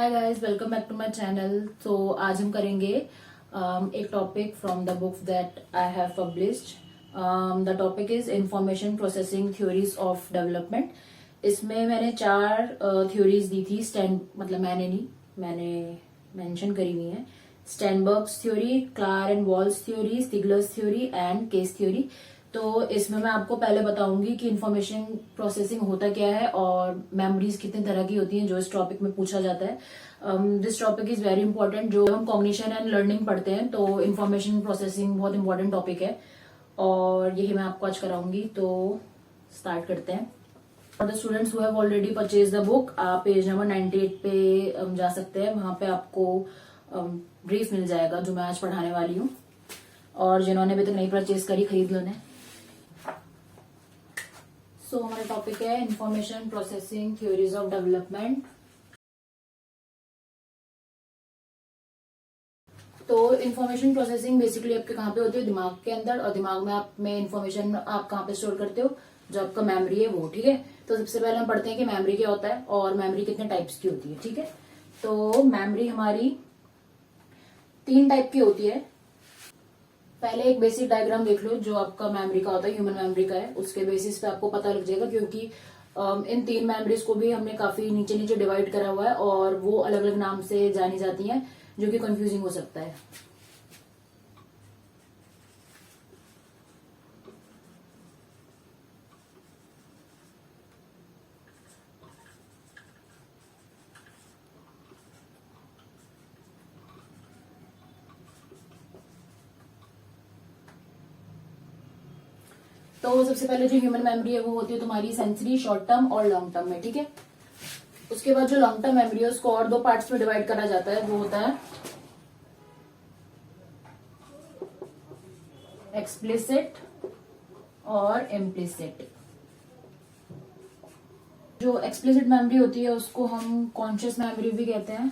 Hi guys, welcome back to my channel. तो आज हम करेंगे एक topic from the book that I have published. The topic is information processing theories of development. इसमें मैंने 4 theories दी थी। मैंने मेंशन करी हुई है। Sternberg's theory, Klahr and Wallace theory, Stigler's theory and Case theory. तो इसमें मैं आपको पहले बताऊंगी कि इंफॉर्मेशन प्रोसेसिंग होता क्या है और मेमोरीज कितने तरह की होती हैं, जो इस टॉपिक में पूछा जाता है। This topic is very important. जो हम कॉग्निशन एंड लर्निंग पढ़ते हैं तो इंफॉर्मेशन प्रोसेसिंग बहुत इंपॉर्टेंट टॉपिक है और यही मैं आपको आज कराऊंगी। तो स्टार्ट करते हैं। For the students who have already purchase the book, आप पेज नंबर 98 पे जा सकते हैं। वहां पे आपको ब्रीफ मिल जाएगा जो मैं आज पढ़ाने वाली हूँ, और जिन्होंने अभी तक नहीं परचेज करी खरीद लो उन्हें। सो हमारा टॉपिक है information processing theories of development. तो इंफॉर्मेशन प्रोसेसिंग बेसिकली आपके कहाँ पे होती है? दिमाग के अंदर। और दिमाग में आप में इंफॉर्मेशन आप कहाँ पे स्टोर करते हो? जो आपका मेमोरी है वो। ठीक है, तो सबसे पहले हम पढ़ते हैं कि मेमोरी क्या होता है और मेमोरी कितने टाइप्स की होती है। ठीक है, तो मेमोरी हमारी 3 टाइप की होती है। पहले एक बेसिक डायग्राम देख लो जो आपका मेमोरी का होता है, ह्यूमन मेमोरी का है। उसके बेसिस पे आपको पता लग जाएगा, क्योंकि इन 3 मेमोरीज को भी हमने काफी नीचे नीचे डिवाइड करा हुआ है और वो अलग अलग नाम से जानी जाती हैं, जो कि कंफ्यूजिंग हो सकता है। तो सबसे पहले जो ह्यूमन मेमोरी है वो होती है तुम्हारी सेंसरी, शॉर्ट टर्म और लॉन्ग टर्म में। ठीक है, उसके बाद जो लॉन्ग टर्म मेमोरी है उसको और 2 पार्ट्स में डिवाइड करा जाता है। वो होता है एक्सप्लिसिट और इम्प्लिसिट। जो एक्सप्लिसिट मेमोरी होती है उसको हम कॉन्शियस मेमोरी भी कहते हैं,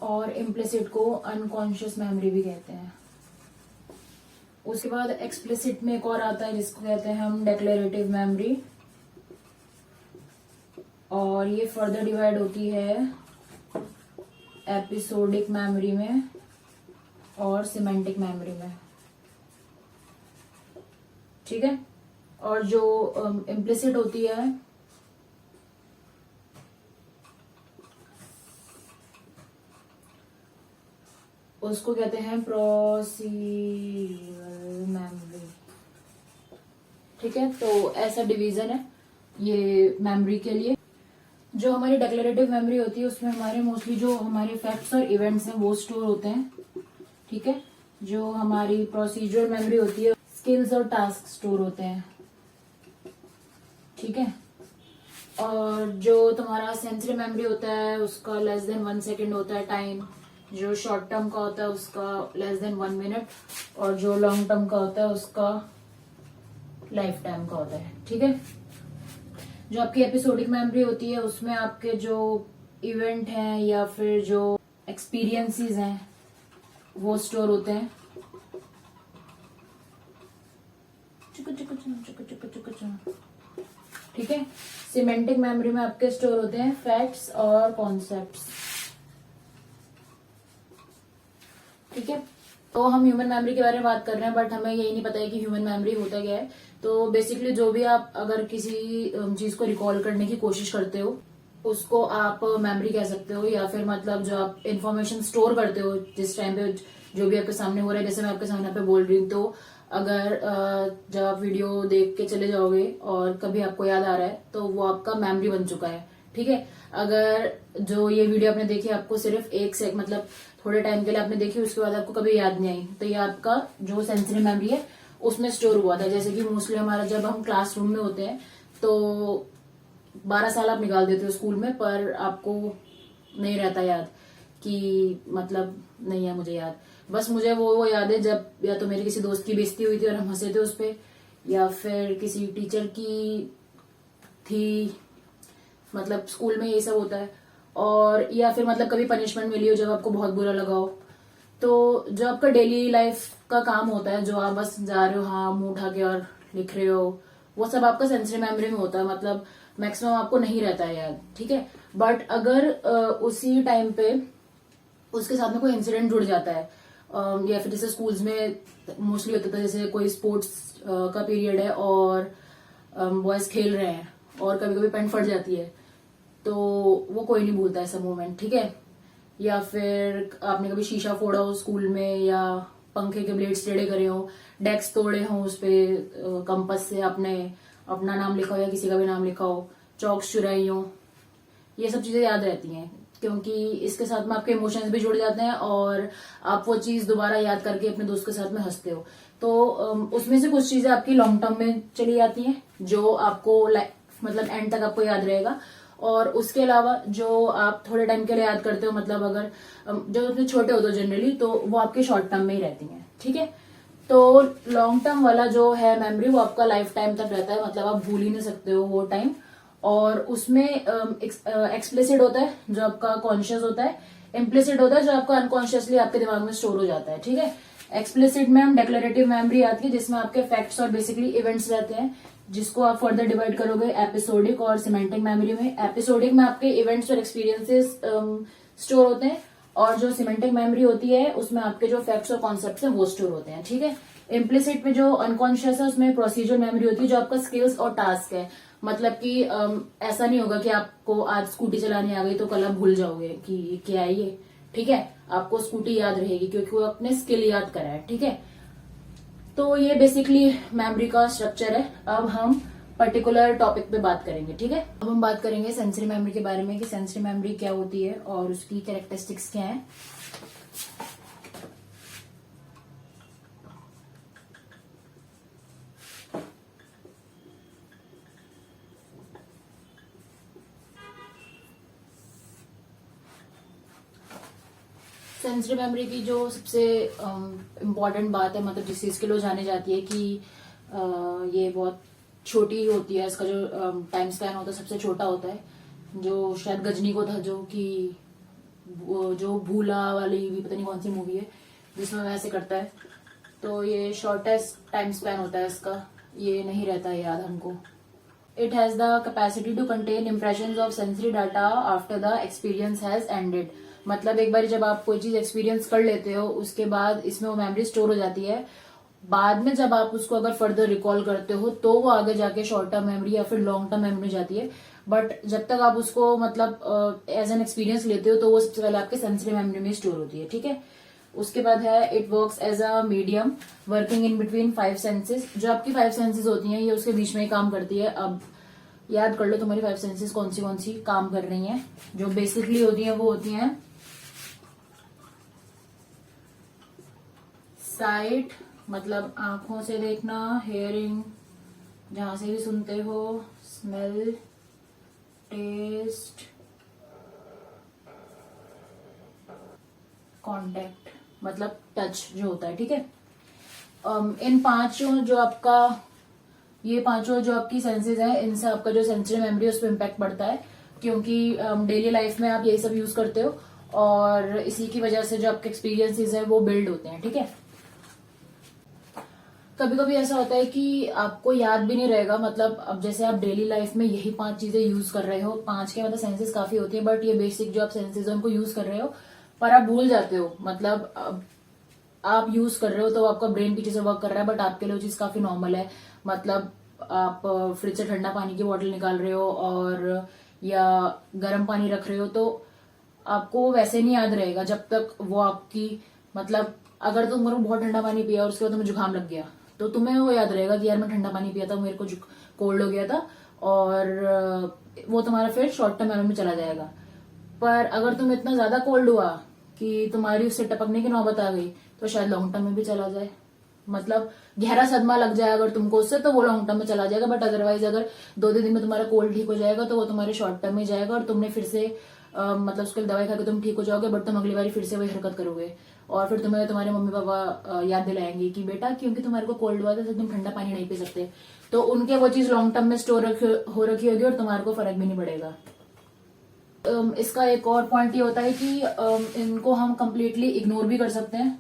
और इम्प्लिसिट को अनकॉन्शियस मेमोरी भी कहते हैं। उसके बाद एक्सप्लिसिट में एक और आता है जिसको कहते हैं हम डेक्लेरेटिव मेमोरी, और ये फर्दर डिवाइड होती है एपिसोडिक मेमोरी में और सिमेंटिक मेमोरी में। ठीक है, और जो इम्प्लिसिट होती है उसको कहते हैं प्रोसीजरल मेमोरी। ठीक है, तो ऐसा डिवीजन है ये मेमोरी के लिए। जो हमारी डिक्लेरेटिव मेमोरी होती है उसमें हमारे मोस्टली जो हमारे फैक्ट्स और इवेंट्स हैं वो स्टोर होते हैं। ठीक है, जो हमारी प्रोसीजरल मेमोरी होती है स्किल्स और टास्क स्टोर होते हैं। ठीक है, और जो तुम्हारा सेंसरी मेमोरी होता है उसका लेस देन 1 सेकेंड होता है टाइम। जो शॉर्ट टर्म का होता है उसका लेस देन 1 मिनट, और जो लॉन्ग टर्म का होता है उसका लाइफ टाइम का होता है। ठीक है, जो आपकी एपिसोडिक मेमोरी होती है उसमें आपके जो इवेंट हैं या फिर जो एक्सपीरियंसेस हैं वो स्टोर होते हैं। ठीक है, सिमेंटिक मेमोरी में आपके स्टोर होते हैं फैक्ट्स और कॉन्सेप्ट्स। ठीक है, तो हम ह्यूमन मेमोरी के बारे में बात कर रहे हैं, बट हमें यही नहीं पता है कि ह्यूमन मेमोरी होता क्या है। तो बेसिकली जो भी आप अगर किसी चीज को रिकॉल करने की कोशिश करते हो उसको आप मेमोरी कह सकते हो, या फिर मतलब जो आप इंफॉर्मेशन स्टोर करते हो जिस टाइम पे जो भी आपके सामने हो रहा है। जैसे मैं आपके सामने पे बोल रही हूँ, तो अगर जब आप वीडियो देख के चले जाओगे और कभी आपको याद आ रहा है तो वो आपका मेमोरी बन चुका है। ठीक है, अगर जो ये वीडियो आपने देखी आपको सिर्फ 1 सेकंड मतलब थोड़े टाइम के लिए आपने देखी, उसके बाद आपको कभी याद नहीं आई, तो ये आपका जो सेंसरी मेमोरी है उसमें स्टोर हुआ था। जैसे कि मोस्टली हमारा जब हम क्लासरूम में होते हैं तो 12 साल आप निकाल देते हो स्कूल में, पर आपको नहीं रहता याद कि मतलब नहीं है मुझे याद। बस मुझे वो याद है जब या तो मेरी किसी दोस्त की बेइज्जती हुई थी और हम हंसे थे उस पर, या फिर किसी टीचर की थी, मतलब स्कूल में ये सब होता है। और या फिर मतलब कभी पनिशमेंट मिली हो जब आपको बहुत बुरा लगा हो। तो जो आपका डेली लाइफ का काम होता है, जो आप बस जा रहे हो, हाँ मुंह उठा के और लिख रहे हो, वो सब आपका सेंसरी मेमोरी में होता है। मतलब मैक्सिमम आपको नहीं रहता है याद, ठीक है। बट अगर उसी टाइम पे उसके साथ में कोई इंसिडेंट जुड़ जाता है, या फिर जैसे स्कूल्स में मोस्टली होता था, जैसे कोई स्पोर्ट्स का पीरियड है और बॉयज खेल रहे हैं और कभी कभी पैंट फट जाती है, तो वो कोई नहीं भूलता ऐसा मोमेंट, ठीक है। या फिर आपने कभी शीशा फोड़ा हो स्कूल में, या पंखे के ब्लेड्स टेढ़े करे हो, डेस्क तोड़े हो, उस पे कंपास से आपने अपना नाम लिखा हो या किसी का भी नाम लिखा हो, चौक्स चुराई हो, ये सब चीजें याद रहती हैं, क्योंकि इसके साथ में आपके इमोशंस भी जुड़ जाते हैं और आप वो चीज दोबारा याद करके अपने दोस्त के साथ में हंसते हो। तो उसमें से कुछ चीजें आपकी लॉन्ग टर्म में चली जाती हैं, जो आपको मतलब एंड तक आपको याद रहेगा। और उसके अलावा जो आप थोड़े टाइम के लिए याद करते हो, मतलब अगर जो अपने छोटे होते हो जनरली, तो वो आपके शॉर्ट टर्म में ही रहती हैं, ठीक है। तो लॉन्ग टर्म वाला जो है मेमोरी, वो आपका लाइफ टाइम तक रहता है, मतलब आप भूल ही नहीं सकते हो वो टाइम। और उसमें एक्सप्लिसिट होता है जो आपका कॉन्शियस होता है, इम्प्लिसिट होता है जो आपका अनकॉन्शियसली आपके दिमाग में स्टोर हो जाता है, ठीक है। एक्सप्लिसिट में हम डिक्लेरेटिव मेमोरी आती है, जिसमें आपके फैक्ट्स और बेसिकली इवेंट्स रहते हैं, जिसको आप फर्दर डिवाइड करोगे एपिसोडिक और सिमेंटिक मेमोरी में। एपिसोडिक में आपके इवेंट्स और एक्सपीरियंसेस स्टोर होते हैं, और जो सिमेंटिक मेमोरी होती है उसमें आपके जो फैक्ट्स और कॉन्सेप्ट्स हैं वो स्टोर होते हैं, ठीक है। इम्प्लिसिट में जो अनकॉन्शियस है उसमें प्रोसीजर मेमोरी होती है, जो आपका स्किल्स और टास्क है। मतलब कि ऐसा नहीं होगा कि आपको आज स्कूटी चलानी आ गई तो कल आप भूल जाओगे कि क्या है ये, ठीक है। आपको स्कूटी याद रहेगी क्योंकि वो अपने स्किल याद करा है, ठीक है। तो ये बेसिकली मेमोरी का स्ट्रक्चर है। अब हम पर्टिकुलर टॉपिक पे बात करेंगे, ठीक है। अब हम बात करेंगे सेंसरी मेमोरी के बारे में कि सेंसरी मेमोरी क्या होती है और उसकी कैरेक्टरिस्टिक्स क्या है। सेंसरी मेमोरी की जो सबसे इम्पोर्टेंट बात है, मतलब जिस चीज के लिए जानी जाती है कि ये बहुत छोटी होती है, इसका जो टाइम स्पैन होता है सबसे छोटा होता है, जो शायद गजनी को था, जो कि जो भूला वाली भी पता नहीं कौन सी मूवी है जिसमें वैसे करता है। तो ये शॉर्टेस्ट टाइम स्पैन होता है इसका, ये नहीं रहता है याद हमको। It has the capacity to contain impressions of sensory data after the experience has ended. मतलब एक बार जब आप कोई चीज एक्सपीरियंस कर लेते हो, उसके बाद इसमें वो मेमोरी स्टोर हो जाती है। बाद में जब आप उसको अगर फर्दर रिकॉल करते हो तो वो आगे जाके शॉर्ट टर्म मेमोरी या फिर लॉन्ग टर्म मेमोरी जाती है। बट जब तक आप उसको मतलब एज एन एक्सपीरियंस लेते हो तो वो सबसे पहले आपके सेंसरी मेमोरी में स्टोर होती है, ठीक है। उसके बाद है it works as a medium working in between 5 senses. जो आपकी 5 सेंसेस होती हैं ये उसके बीच में ही काम करती है। अब याद कर लो तुम्हारी 5 सेंसेस कौन सी काम कर रही हैं। जो बेसिकली होती हैं वो होती हैं साइट, मतलब आंखों से देखना, हेयरिंग जहां से भी सुनते हो, स्मेल, टेस्ट, कांटेक्ट मतलब टच जो होता है, ठीक है। इन पांचों जो आपका ये पांचों जो आपकी सेंसेस हैं, इनसे आपका जो सेंसरी मेमोरी उस पर इम्पैक्ट पड़ता है, क्योंकि डेली लाइफ में आप यही सब यूज करते हो और इसी की वजह से जो आपके एक्सपीरियंसेस है वो बिल्ड होते हैं, ठीक है। कभी कभी ऐसा होता है कि आपको याद भी नहीं रहेगा, मतलब अब जैसे आप डेली लाइफ में यही 5 चीजें यूज कर रहे हो, 5 के मतलब सेंसेस काफी होती है, बट ये बेसिक जो आप सेंसेस है उनको यूज कर रहे हो, पर आप भूल जाते हो। मतलब आप यूज कर रहे हो तो आपका ब्रेन पीछे से वर्क कर रहा है, बट आपके लिए वो चीज काफी नॉर्मल है। मतलब आप फ्रिज से ठंडा पानी की बोतल निकाल रहे हो और या गर्म पानी रख रहे हो, तो आपको वैसे नहीं याद रहेगा जब तक वो आपकी, मतलब अगर तुमने बहुत ठंडा पानी पिया और उसके बाद तुम्हें जुकाम लग गया तो तुम्हें वो याद रहेगा कि यार मैं ठंडा पानी पिया था, मेरे को कोल्ड हो गया था, और वो तुम्हारा फिर शॉर्ट टर्म मेमोरी में चला जाएगा। पर अगर तुम इतना ज्यादा कोल्ड हुआ कि तुम्हारी उससे टपकने की नौबत आ गई तो शायद लॉन्ग टर्म में भी चला जाए। मतलब गहरा सदमा लग जाए अगर तुमको उससे तो वो लॉन्ग टर्म में चला जाएगा, बट अदरवाइज अगर 2-3 दिन में तुम्हारा कोल्ड ठीक हो जाएगा तो वो तुम्हारे शॉर्ट टर्म में जाएगा और तुमने फिर से मतलब उसके दवाई खा के तुम ठीक हो जाओगे, बट तुम अगली बार फिर से वही हरकत करोगे और फिर तुम्हें तुम्हारे मम्मी पापा याद दिलाएंगे कि बेटा क्योंकि तुम्हारे को कोल्ड हुआ था तो तुम ठंडा पानी नहीं पी सकते। तो उनके वो चीज लॉन्ग टर्म में स्टोर हो रखी होगी और तुम्हारे को फर्क भी नहीं पड़ेगा। इसका एक और पॉइंट ये होता है कि इनको हम कंप्लीटली इग्नोर भी कर सकते हैं।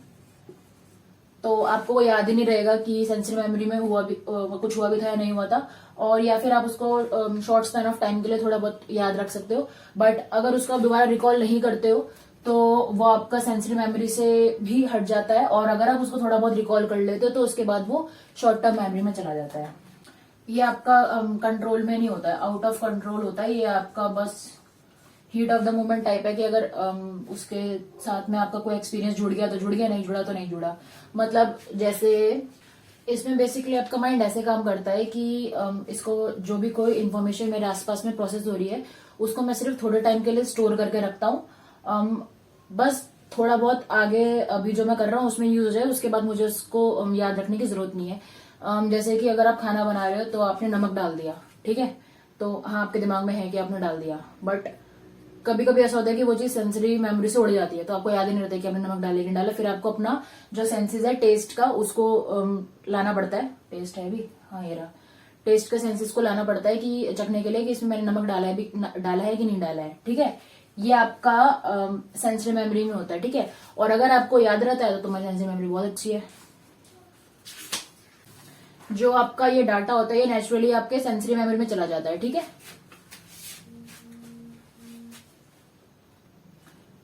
तो आपको वो याद ही नहीं रहेगा कि सेंसरी मेमोरी में हुआ भी कुछ हुआ भी था या नहीं हुआ था, और या फिर आप उसको शॉर्ट स्पैन ऑफ टाइम के लिए थोड़ा बहुत याद रख सकते हो। बट अगर उसको आप दोबारा रिकॉल नहीं करते हो तो वो आपका सेंसरी मेमोरी से भी हट जाता है, और अगर आप उसको थोड़ा बहुत रिकॉल कर लेते हो तो उसके बाद वो शॉर्ट टर्म मेमोरी में चला जाता है। ये आपका कंट्रोल में नहीं होता है, आउट ऑफ कंट्रोल होता है। ये आपका बस heat of the moment type है कि अगर उसके साथ में आपका कोई एक्सपीरियंस जुड़ गया तो जुड़ गया, नहीं जुड़ा तो नहीं जुड़ा। मतलब जैसे इसमें बेसिकली आपका माइंड ऐसे काम करता है कि इसको जो भी कोई इन्फॉर्मेशन मेरे आसपास में प्रोसेस हो रही है उसको मैं सिर्फ थोड़े टाइम के लिए स्टोर करके रखता हूँ। बस थोड़ा बहुत आगे अभी जो मैं कर रहा हूँ उसमें यूज हो जाए, उसके बाद मुझे उसको याद रखने की जरूरत नहीं है। जैसे कि अगर आप खाना बना रहे हो तो आपने नमक डाल दिया, ठीक है, तो हाँ आपके दिमाग में है कि आपने डाल दिया, बट कभी कभी ऐसा होता है कि वो चीज सेंसरी मेमोरी से उड़ जाती है, तो आपको याद ही नहीं रहता कि आपने नमक डाले कि नहीं डाला। फिर आपको अपना जो सेंसेस है टेस्ट का उसको लाना पड़ता है। टेस्ट है भी, हाँ ये रहा, टेस्ट के सेंसेस को लाना पड़ता है कि चखने के लिए कि इसमें मैंने नमक डाला है कि नहीं डाला है, ठीक है। ये आपका सेंसरी मेमोरी में होता है, ठीक है। और अगर आपको याद रहता है तो तुम्हारी सेंसरी मेमोरी बहुत अच्छी है। जो आपका ये डाटा होता है ये नेचुरली आपके सेंसरी मेमोरी में चला जाता है, ठीक है।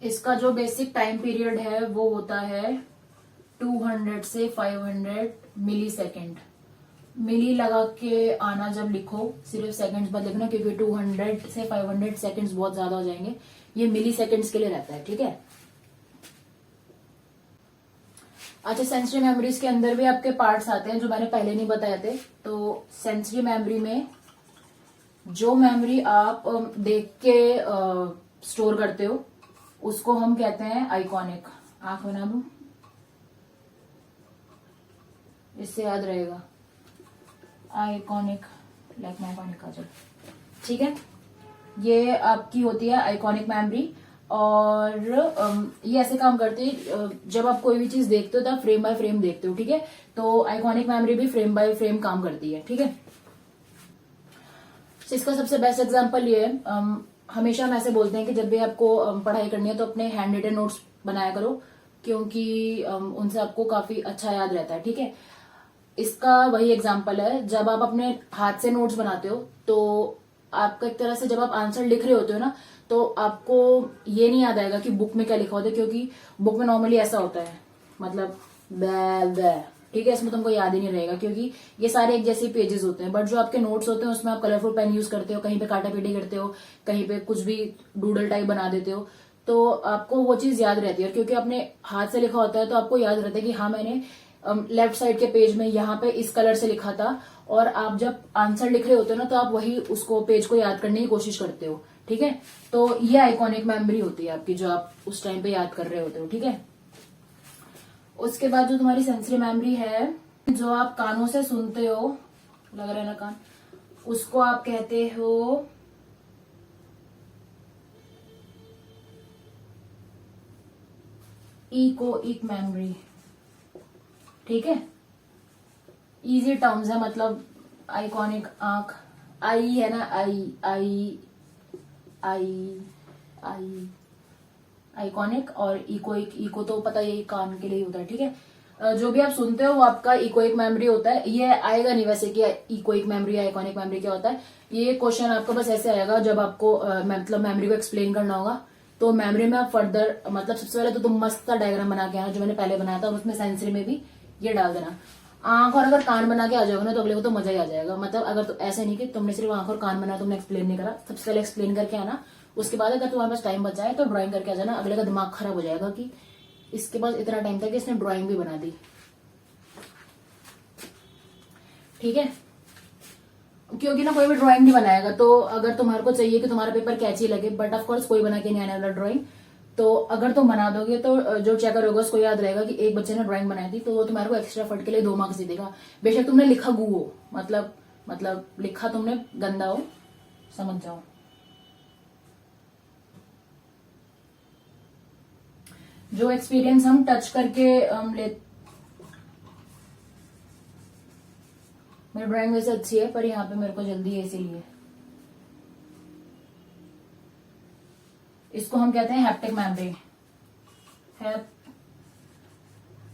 इसका जो बेसिक टाइम पीरियड है वो होता है 200 से 500 मिली सेकेंड। मिली लगा के आना जब लिखो, सिर्फ सेकंड्स मत लिखना, क्योंकि 200 से 500 सेकंड्स बहुत ज्यादा हो जाएंगे। ये मिली सेकंड्स के लिए रहता है, ठीक है। अच्छा, सेंसरी मेमोरीज के अंदर भी आपके पार्ट्स आते हैं जो मैंने पहले नहीं बताए थे। तो सेंसरी मेमोरी में जो मेमोरी आप देख के स्टोर करते हो उसको हम कहते हैं आइकॉनिक। आंख बना दूं, इससे याद रहेगा, आइकॉनिक, लाइक माई आइकॉनिक काजल, ठीक है। ये आपकी होती है आइकॉनिक मेमोरी, और ये ऐसे काम करती है जब आप कोई भी चीज देखते हो तो आप फ्रेम बाय फ्रेम देखते हो, ठीक है। तो आइकॉनिक मेमोरी भी फ्रेम बाय फ्रेम काम करती है, ठीक है। तो इसका सबसे बेस्ट एग्जांपल ये है, हमेशा हम ऐसे बोलते हैं कि जब भी आपको पढ़ाई करनी है तो अपने हैंड रिटन नोट्स बनाया करो, क्योंकि उनसे आपको काफी अच्छा याद रहता है, ठीक है। इसका वही एग्जाम्पल है, जब आप अपने हाथ से नोट्स बनाते हो तो आपका एक तरह से जब आप आंसर लिख रहे होते हो ना तो आपको ये नहीं याद आएगा कि बुक में क्या लिखा होता है, क्योंकि बुक में नॉर्मली ऐसा होता है, मतलब ठीक है, इसमें तुमको याद ही नहीं रहेगा क्योंकि ये सारे एक जैसे पेजेस होते हैं। बट जो आपके नोट्स होते हैं उसमें आप कलरफुल पेन यूज करते हो, कहीं पे काटा पीटी करते हो, कहीं पे कुछ भी डूडल टाइप बना देते हो, तो आपको वो चीज याद रहती है। क्योंकि आपने हाथ से लिखा होता है तो आपको याद रहता है कि हाँ मैंने लेफ्ट साइड के पेज में यहाँ पे इस कलर से लिखा था, और आप जब आंसर लिख रहे होते हो ना तो आप वही उसको पेज को याद करने की कोशिश करते हो, ठीक है। तो ये आइकॉनिक मेमोरी होती है आपकी, जो आप उस टाइम पे याद कर रहे होते हो, ठीक है। उसके बाद जो तुम्हारी सेंसरी मेमोरी है, जो आप कानों से सुनते हो, लग रहा है ना कान, उसको आप कहते हो इकोइक मेमोरी, ठीक है। इजी टर्म्स है, मतलब आइकॉनिक आंख, आई है ना, आई आई आई आई आइकॉनिक, और इकोइक, इको तो पता यही कान के लिए होता है, ठीक है। जो भी आप सुनते हो वो आपका इकोइक मेमोरी होता है। ये आएगा नहीं वैसे कि इकोइक मेमोरी या आइकॉनिक मेमोरी क्या होता है, ये क्वेश्चन आपका बस ऐसे आएगा जब आपको मतलब मेमोरी को एक्सप्लेन करना होगा। तो मेमोरी में आप फर्दर, मतलब सबसे पहले तो तुम मस्त सा डायग्राम बना के आना जो मैंने पहले बनाया था, और उसमें सेंसरी में भी ये डाल देना। आंख और अगर कान बना के आ जाओगे ना तो अगले को तो मजा ही आ जाएगा। मतलब अगर तो ऐसे नहीं कि तुमने सिर्फ आंख और कान बनाया, तुमने एक्सप्लेन नहीं करा, सबसे पहले एक्सप्लेन करके आना। उसके बाद अगर तुम्हारे पास टाइम बचा है तो ड्राइंग करके आ जाना। अगले का दिमाग खराब हो जाएगा कि इसके पास इतना टाइम था कि इसने ड्राइंग भी बना दी, ठीक है। क्योंकि ना कोई भी ड्राइंग नहीं बनाएगा, तो अगर तुम्हारे को चाहिए कि तुम्हारा पेपर कैची लगे, बट ऑफ कोर्स कोई बना के नहीं आने वाला ड्राइंग, तो अगर तुम बना दोगे तो जो चेकर होगा उसको याद रहेगा कि एक बच्चे ने ड्राइंग बनाई थी, तो वो तुम्हारे को एक्स्ट्रा फट के लिए 2 मार्क्स दे देगा। बेशक तुमने लिखा गु हो, मतलब लिखा तुमने गंदा हो, समझ जाओ। जो एक्सपीरियंस हम टच करके मेरी ड्राइंग वैसे अच्छी है पर यहाँ पे मेरे को जल्दी है, इसीलिए इसको हम कहते हैं हैप्टिक मेमोरी।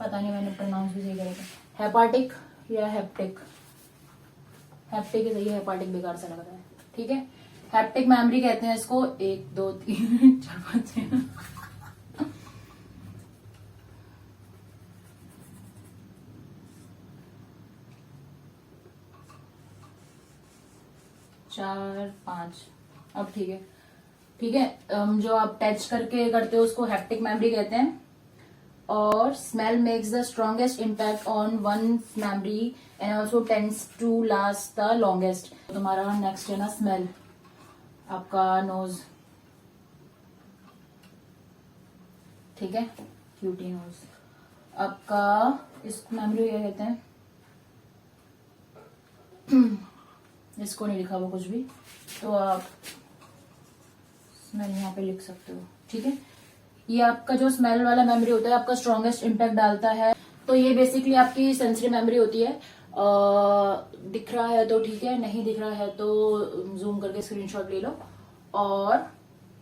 पता नहीं मैंने प्रोनाउंस भी सही करेगा, हेपाटिक या हेप्टिक, हेप्टिक ही सही है, हेपाटिक बेकार सा लग रहा है। ठीक है, हेप्टिक मेमोरी कहते हैं इसको। 1 2 3 4 5 6 4 5। अब ठीक है, ठीक है। जो आप टच करके करते हो उसको हेप्टिक मेमोरी कहते हैं। और smell makes the strongest impact on one memory and also tends to last the longest. तुम्हारा नेक्स्ट है ना स्मेल, आपका नोज, ठीक है, क्यूटी नोज। आपका इस मेमोरी क्या कहते हैं, इसको नहीं लिखा हुआ कुछ भी, तो आप स्मेल यहाँ पे लिख सकते हो। ठीक है, ये आपका जो स्मेल वाला मेमोरी होता है आपका स्ट्रॉन्गेस्ट इम्पैक्ट डालता है। तो ये बेसिकली आपकी सेंसरी मेमोरी होती है। दिख रहा है तो ठीक है, नहीं दिख रहा है तो जूम करके स्क्रीनशॉट ले लो। और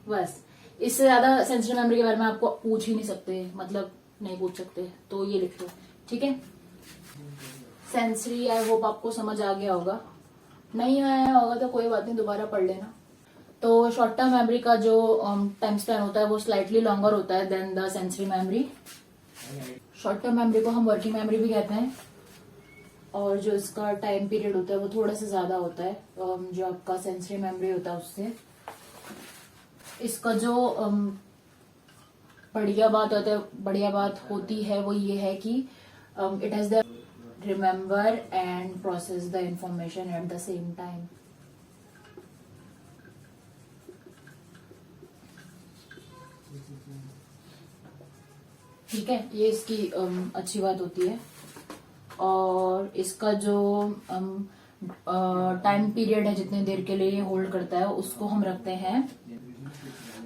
बस, इससे ज्यादा सेंसरी मेमोरी के बारे में आपको पूछ ही नहीं सकते, मतलब नहीं पूछ सकते, तो ये लिख लो। ठीक है, सेंसरी आई होप आपको समझ आ गया होगा, नहीं आया होगा तो कोई बात नहीं, दोबारा पढ़ लेना। तो शॉर्ट टर्म मेमोरी का जो टाइम स्पैन होता है वो स्लाइटली लॉन्गर होता है than the sensory memory. Short term memory को हम वर्किंग मेमोरी भी कहते हैं, और जो इसका टाइम पीरियड होता है वो थोड़ा सा ज्यादा होता है जो आपका सेंसरी मेमोरी होता है उससे। इसका जो बढ़िया बात होती है वो ये है कि it has the remember and process the information at the same time. ठीक है, ये इसकी अच्छी बात होती है। और इसका जो टाइम पीरियड है, जितने देर के लिए ये होल्ड करता है, उसको हम रखते हैं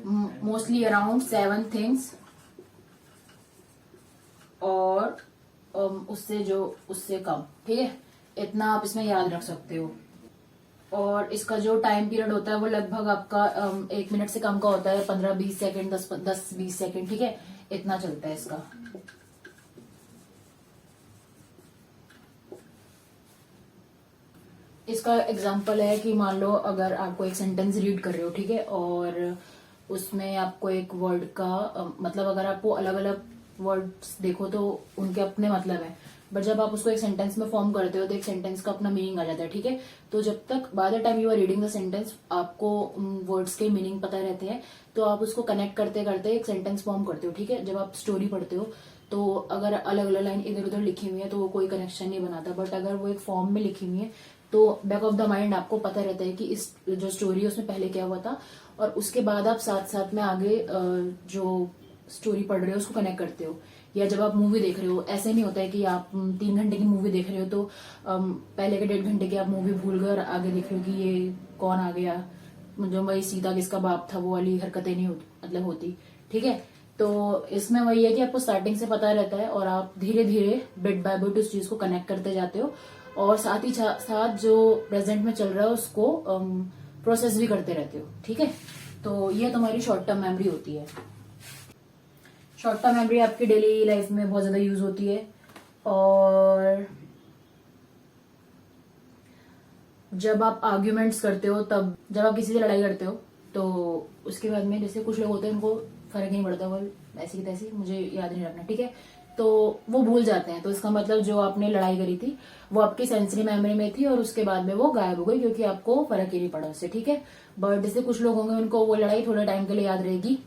मोस्टली अराउंड 7 थिंग्स, और उससे कम। ठीक है, इतना आप इसमें याद रख सकते हो। और इसका जो टाइम पीरियड होता है वो लगभग आपका 1 मिनट से कम का होता है, 15-20 सेकेंड, 10-20 सेकेंड। ठीक है, इतना चलता है इसका। इसका एग्जाम्पल है कि मान लो अगर आपको एक सेंटेंस रीड कर रहे हो, ठीक है, और उसमें आपको एक वर्ड का मतलब, अगर आपको अलग अलग वर्ड्स देखो तो उनके अपने मतलब है, बट जब आप उसको एक सेंटेंस में फॉर्म करते हो तो एक सेंटेंस का अपना मीनिंग आ जाता है। ठीक है, तो जब तक by the time you are reading the sentence आपको वर्ड्स के मीनिंग पता रहते हैं, तो आप उसको कनेक्ट करते करते एक सेंटेंस फॉर्म करते हो। ठीक है, जब आप स्टोरी पढ़ते हो तो अगर अलग अलग लाइन इधर उधर लिखी हुई है तो वो कोई कनेक्शन नहीं बनाता, बट अगर वो एक फॉर्म में लिखी हुई है तो बैक ऑफ द माइंड आपको पता रहता है कि इस जो स्टोरी है उसमें पहले क्या हुआ था, और उसके बाद आप साथ साथ में आगे जो स्टोरी पढ़ रहे हो उसको कनेक्ट करते हो। या जब आप मूवी देख रहे हो, ऐसे नहीं होता है कि आप 3 घंटे की मूवी देख रहे हो तो पहले के 1.5 घंटे की आप मूवी भूल गए और आगे देख रहे हो कि ये कौन आ गया, जो भाई सीता किसका बाप था, वो वाली हरकतें नहीं होती। ठीक है, तो इसमें वही है कि आपको स्टार्टिंग से पता रहता है और आप धीरे धीरे बिट बाय बिट उस चीज को कनेक्ट करते जाते हो, और साथ ही साथ जो प्रेजेंट में चल रहा है उसको प्रोसेस भी करते रहते हो। ठीक है, तो ये तुम्हारी शॉर्ट टर्म मेमोरी होती है। शॉर्ट टर्म मेमोरी आपकी डेली लाइफ में बहुत ज्यादा यूज होती है। और जब आप आर्ग्यूमेंट्स करते हो, तब जब आप किसी से लड़ाई करते हो तो उसके बाद में, जैसे कुछ लोग होते हैं उनको फर्क नहीं पड़ता, वो ऐसी की तैसी, मुझे याद नहीं रखना। ठीक है, तो वो भूल जाते हैं, तो इसका मतलब जो आपने लड़ाई करी थी वो आपकी सेंसरी मेमोरी में थी और उसके बाद में वो गायब हो गई क्योंकि आपको फर्क ही नहीं पड़ा उससे। ठीक है, बट जैसे कुछ लोग होंगे उनको वो लड़ाई थोड़े टाइम के लिए याद रहेगी,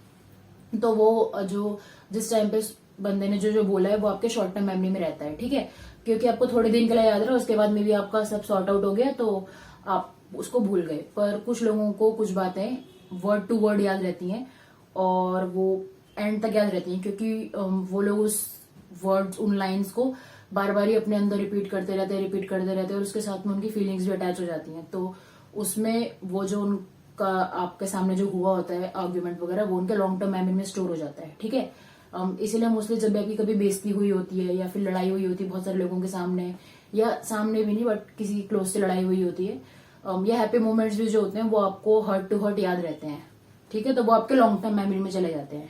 तो वो जो जिस टाइम पे बंदे ने जो बोला है वो आपके शॉर्ट टर्म मेमोरी में रहता है। ठीक है, क्योंकि आपको थोड़े दिन के लिए याद रहा, उसके बाद में भी आपका सब सॉर्ट आउट हो गया तो आप उसको भूल गए। पर कुछ लोगों को कुछ बातें वर्ड टू वर्ड याद रहती हैं और वो एंड तक याद रहती हैं, क्योंकि वो लोग उस वर्ड्स, उन लाइंस को बार बार ही अपने अंदर रिपीट करते रहते और उसके साथ में उनकी फीलिंग्स भी अटैच हो जाती हैं। तो उसमें वो जो उनका आपके सामने जो हुआ होता है आर्ग्यूमेंट वगैरह, वो उनके लॉन्ग टर्म मेमोरी में स्टोर हो जाता है। ठीक है, इसीलिए मोस्टली जब भी कभी बेइज्जती हुई होती है या फिर लड़ाई हुई होती है बहुत सारे लोगों के सामने, या सामने भी नहीं बट किसी क्लोज से लड़ाई हुई होती है, या हैप्पी मोमेंट्स भी जो होते हैं वो आपको हर्ट टू हर्ट याद रहते हैं। ठीक है, तो वो आपके लॉन्ग टर्म मेमोरी में चले जाते हैं।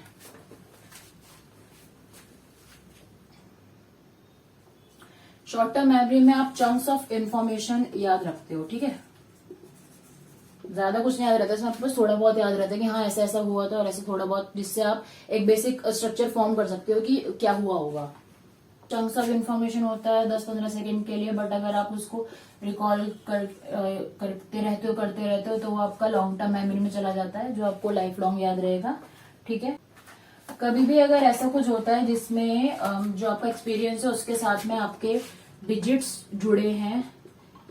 शॉर्ट टर्म मेमोरी में आप चंक्स ऑफ इंफॉर्मेशन याद रखते हो, ठीक है। ज्यादा कुछ नहीं याद रहता है, आपके पास थोड़ा बहुत याद रहता है कि हाँ ऐसा ऐसा हुआ था और ऐसे थोड़ा बहुत, जिससे आप एक बेसिक स्ट्रक्चर फॉर्म कर सकते हो कि क्या हुआ होगा। चंक्स ऑफ इंफॉर्मेशन होता है 10-15 सेकंड के लिए, बट अगर आप उसको रिकॉल करते रहते हो तो वो आपका लॉन्ग टर्म मेमोरी में चला जाता है, जो आपको लाइफ लॉन्ग याद रहेगा, ठीक है। कभी भी अगर ऐसा कुछ होता है जिसमें जो आपका एक्सपीरियंस है उसके साथ में आपके डिजिट्स जुड़े हैं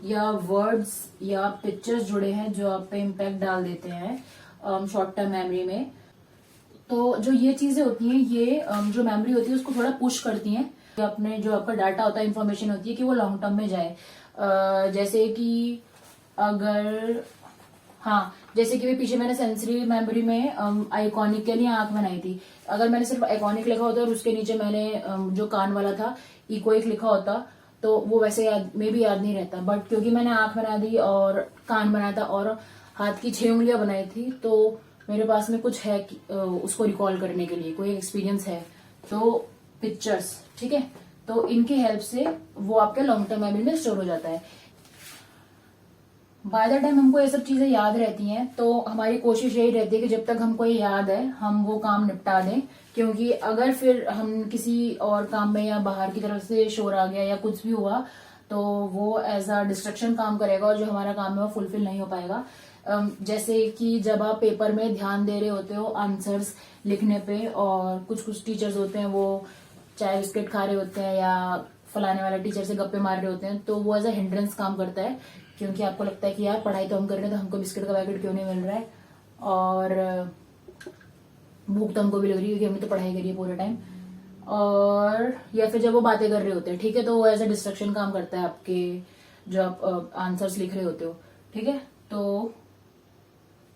या वर्ड्स या पिक्चर्स जुड़े हैं जो आप पे इम्पैक्ट डाल देते हैं शॉर्ट टर्म मेमोरी में, तो जो ये चीजें होती हैं ये जो मेमोरी होती है उसको थोड़ा पुश करती हैं, अपने जो आपका डाटा होता है, इंफॉर्मेशन होती है कि वो लॉन्ग टर्म में जाए। जैसे कि अगर जैसे कि पीछे मैंने सेंसरी मेमोरी में आइकॉनिक के लिए आंख बनाई थी, अगर मैंने सिर्फ आइकॉनिक लिखा होता और उसके नीचे मैंने जो कान वाला था इकोइक लिखा होता तो वो वैसे याद नहीं रहता, बट क्योंकि मैंने आंख बना दी और कान बनाया था और हाथ की 6 उंगलियां बनाई थी, तो मेरे पास में कुछ है उसको रिकॉल करने के लिए, कोई एक्सपीरियंस है, तो पिक्चर्स, ठीक है। तो इनकी हेल्प से वो आपके लॉन्ग टर्म मेमोरी में स्टोर हो जाता है। बाय द टाइम हमको ये सब चीजें याद रहती हैं तो हमारी कोशिश यही रहती है कि जब तक हमको ये याद है हम वो काम निपटा दें, क्योंकि अगर फिर हम किसी और काम में या बाहर की तरफ से शोर आ गया या कुछ भी हुआ तो वो एज अ डिस्ट्रक्शन काम करेगा और जो हमारा काम है वो फुलफिल नहीं हो पाएगा। जैसे कि जब आप पेपर में ध्यान दे रहे होते हो आंसर्स लिखने पे, और कुछ कुछ टीचर्स होते हैं वो चाय बिस्किट खा रहे होते हैं या फलाने वाला टीचर से गप्पे मार रहे होते हैं, तो वो एज अ हिंड्रेंस काम करता है, क्योंकि आपको लगता है कि यार पढ़ाई तो हम कर रहे हैं तो हमको बिस्किट का पैकेट क्यों नहीं मिल रहा है, और भूख तो हमको भी लग रही है क्योंकि हमने तो पढ़ाई करी है पूरे टाइम, और या फिर जब वो बातें कर रहे होते हैं, ठीक है, तो वो एज अ डिस्ट्रक्शन काम करता है आपके जो आप आंसर्स लिख रहे होते हो, ठीक है। तो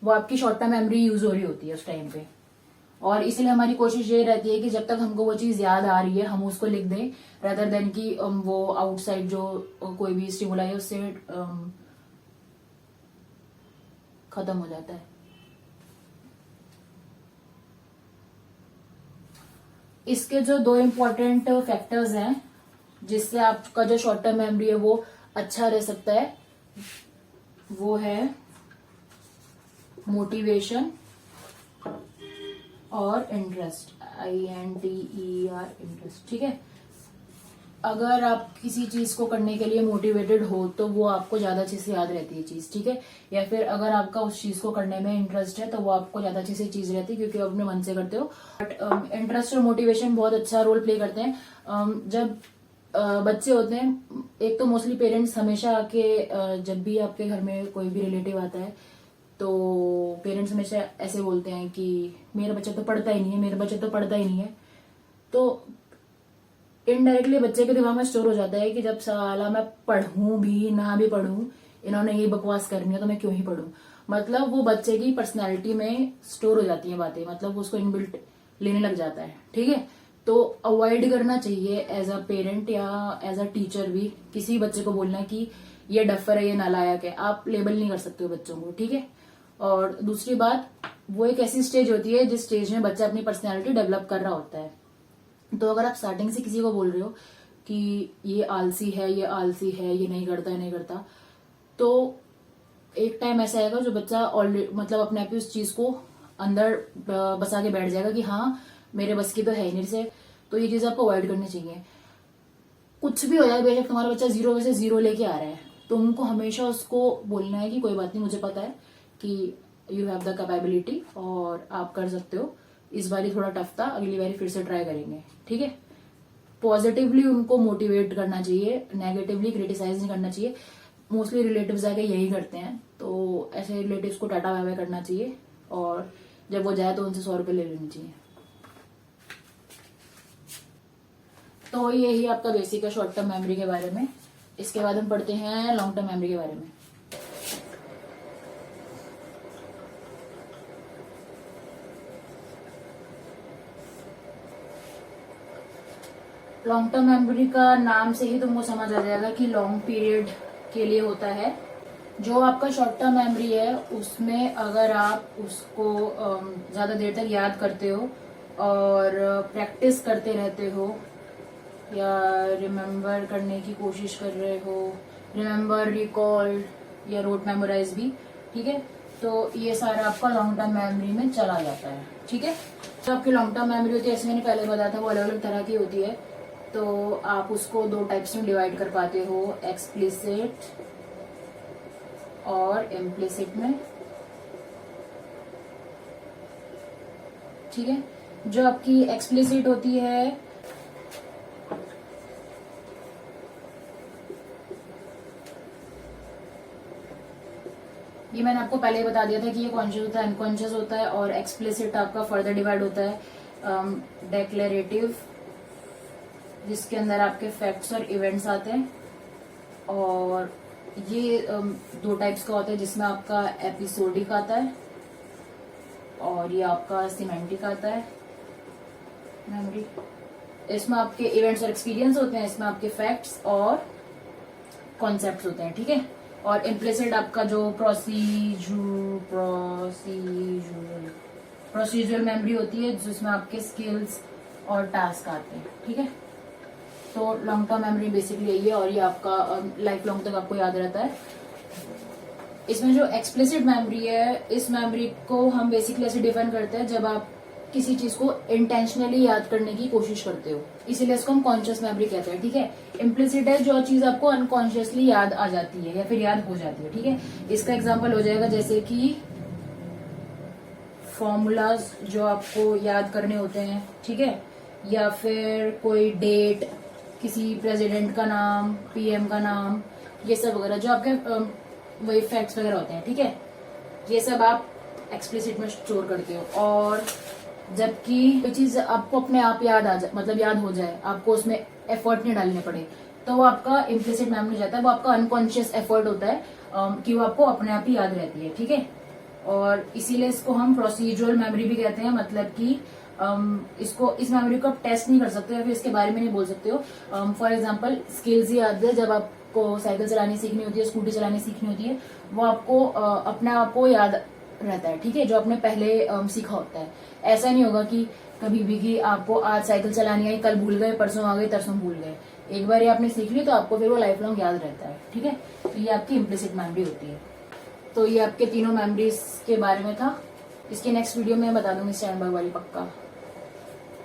वो आपकी शॉर्ट टर्म मेमोरी यूज हो रही होती है उस टाइम पे, और इसलिए हमारी कोशिश ये रहती है कि जब तक हमको वो चीज याद आ रही है हम उसको लिख दें, रेदर देन कि वो आउटसाइड जो कोई भी स्टिमुलाई है उससे खत्म हो जाता है। इसके जो 2 इम्पोर्टेंट फैक्टर्स हैं जिससे आपका जो शॉर्ट टर्म मेमोरी है वो अच्छा रह सकता है, वो है मोटिवेशन और इंटरेस्ट, INTER, इंटरेस्ट, ठीक है। अगर आप किसी चीज को करने के लिए मोटिवेटेड हो तो वो आपको ज्यादा अच्छे से याद रहती है चीज, ठीक है। या फिर अगर आपका उस चीज को करने में इंटरेस्ट है तो वो आपको ज्यादा अच्छे से चीज रहती है क्योंकि आप अपने मन से करते हो। बट इंटरेस्ट और मोटिवेशन बहुत अच्छा रोल प्ले करते हैं। जब बच्चे होते हैं, एक तो मोस्टली पेरेंट्स हमेशा आके जब भी आपके घर में कोई भी रिलेटिव आता है तो पेरेंट्स हमेशा ऐसे बोलते हैं कि मेरा बच्चा तो पढ़ता ही नहीं है, मेरा बच्चा तो पढ़ता ही नहीं है, तो इनडायरेक्टली बच्चे के दिमाग में स्टोर हो जाता है कि जब साला मैं पढ़ूं भी ना भी पढ़ूं, इन्होंने ये बकवास करनी है तो मैं क्यों ही पढ़ूं। मतलब वो बच्चे की पर्सनैलिटी में स्टोर हो जाती है बातें, मतलब उसको इनबिल्ट लेने लग जाता है, ठीक है। तो अवॉइड करना चाहिए एज अ पेरेंट या एज अ टीचर भी किसी बच्चे को बोलना कि ये डफर है, ये नालायक है, आप लेबल नहीं कर सकते हो बच्चों को, ठीक है। और दूसरी बात, वो एक ऐसी स्टेज होती है जिस स्टेज में बच्चा अपनी पर्सनैलिटी डेवलप कर रहा होता है। तो अगर आप स्टार्टिंग से किसी को बोल रहे हो कि ये आलसी है, ये आलसी है, ये नहीं करता है, नहीं करता, तो एक टाइम ऐसा आएगा जो बच्चा ऑलरेडी मतलब अपने आप ही उस चीज को अंदर बसा के बैठ जाएगा कि हाँ मेरे बस की तो है ही नहीं से। तो ये चीज आपको अवॉइड करनी चाहिए। कुछ भी हो जाए, बेशक तुम्हारा बच्चा 0 में से 0 लेके आ रहा है, तुमको हमेशा उसको बोलना है कि कोई बात नहीं, मुझे पता है कि यू हैव द कैपेबिलिटी और आप कर सकते हो, इस बार थोड़ा टफ था, अगली बार फिर से ट्राई करेंगे, ठीक है। पॉजिटिवली उनको मोटिवेट करना चाहिए, नेगेटिवली क्रिटिसाइज नहीं करना चाहिए। मोस्टली रिलेटिव्स आके यही करते हैं, तो ऐसे रिलेटिव्स को टाटा बाय बाय करना चाहिए और जब वो जाए तो उनसे 100 रुपए ले लेनी चाहिए। तो यही आपका बेसिक है शॉर्ट टर्म मेमोरी के बारे में। इसके बाद हम पढ़ते हैं लॉन्ग टर्म मेमोरी के बारे में। लॉन्ग टर्म मेमोरी का नाम से ही तुमको समझ आ जाएगा कि लॉन्ग पीरियड के लिए होता है। जो आपका शॉर्ट टर्म मेमोरी है उसमें अगर आप उसको ज्यादा देर तक याद करते हो और प्रैक्टिस करते रहते हो, या रिमेम्बर करने की कोशिश कर रहे हो, रिमेम्बर, रिकॉल या रोट मेमोराइज भी, ठीक है। तो ये सारा आपका लॉन्ग टर्म मेमोरी में चला जाता है, ठीक है। तो आपकी लॉन्ग टर्म मेमोरी होती है, जैसे मैंने पहले बताया था, वो अलग अलग तरह की होती है। तो आप उसको 2 टाइप्स में डिवाइड कर पाते हो, एक्सप्लिसिट और इम्प्लिसिट में, ठीक है। जो आपकी एक्सप्लिसिट होती है ये मैंने आपको पहले ही बता दिया था कि ये कॉन्शियस होता है, अनकॉन्शियस होता है, और एक्सप्लिसिट आपका फर्दर डिवाइड होता है डेक्लेरेटिव, जिसके अंदर आपके फैक्ट्स और इवेंट्स आते हैं। और ये 2 टाइप्स का होता है, जिसमें आपका एपिसोडिक आता है और ये आपका सिमेंटिक आता है मेमोरी। इसमें आपके इवेंट्स और एक्सपीरियंस होते हैं, इसमें आपके फैक्ट्स और कॉन्सेप्ट्स होते हैं, ठीक है। और इम्प्लिसिट आपका जो प्रोसीजरल मेमोरी होती है, जिसमें आपके स्किल्स और टास्क आते हैं, ठीक है। तो लॉन्ग टर्म मेमोरी बेसिकली यही है, और ये आपका लाइफ लॉन्ग तक आपको याद रहता है। इसमें जो एक्सप्लिसिट मेमोरी है, इस मेमोरी को हम बेसिकली ऐसे डिफाइन करते हैं जब आप किसी चीज को इंटेंशनली याद करने की कोशिश करते हो, इसीलिए इसको हम कॉन्शियस मेमोरी कहते हैं, ठीक है। इम्प्लिसिट है जो चीज आपको अनकॉन्शियसली याद आ जाती है या फिर याद हो जाती है, ठीक है। इसका एग्जांपल हो जाएगा जैसे कि फॉर्मूलाज जो आपको याद करने होते हैं, ठीक है, या फिर कोई डेट, किसी प्रेसिडेंट का नाम, पीएम का नाम, ये सब वगैरह जो आपके वही फैक्ट्स वगैरह होते हैं, ठीक है। ये सब आप एक्सप्लिसिट में स्टोर करते हो। और जबकि कोई चीज आपको अपने आप याद आ जाए, मतलब याद हो जाए, आपको उसमें एफर्ट नहीं डालने पड़े, तो वो आपका इम्प्लिसिट मेमोरी जाता है। वो आपका अनकॉन्शियस एफर्ट होता है कि वो आपको अपने आप ही याद रहती है, ठीक है। और इसीलिए इसको हम प्रोसीजरल मेमोरी भी कहते हैं, मतलब कि इस मेमोरी को आप टेस्ट नहीं कर सकते या फिर इसके बारे में नहीं बोल सकते हो। फॉर एग्जाम्पल स्किल्स याद है, जब आपको साइकिल चलानी सीखनी होती है, स्कूटी चलानी सीखनी होती है, वो आपको अपने आप को याद रहता है, ठीक है, जो आपने पहले सीखा होता है। ऐसा नहीं होगा कि कभी भी कि आपको आज साइकिल चलानी आई, कल भूल गए, परसों आ गई, तरसों भूल गए। एक बार ये आपने सीख ली तो आपको फिर वो लाइफ लॉन्ग याद रहता है, ठीक है। तो ये आपकी इम्प्लिसिट मेमोरी होती है। तो ये आपके तीनों मेमोरीज के बारे में था। इसके नेक्स्ट वीडियो में बता दूंगी स्टैंड बाय वाली, पक्का।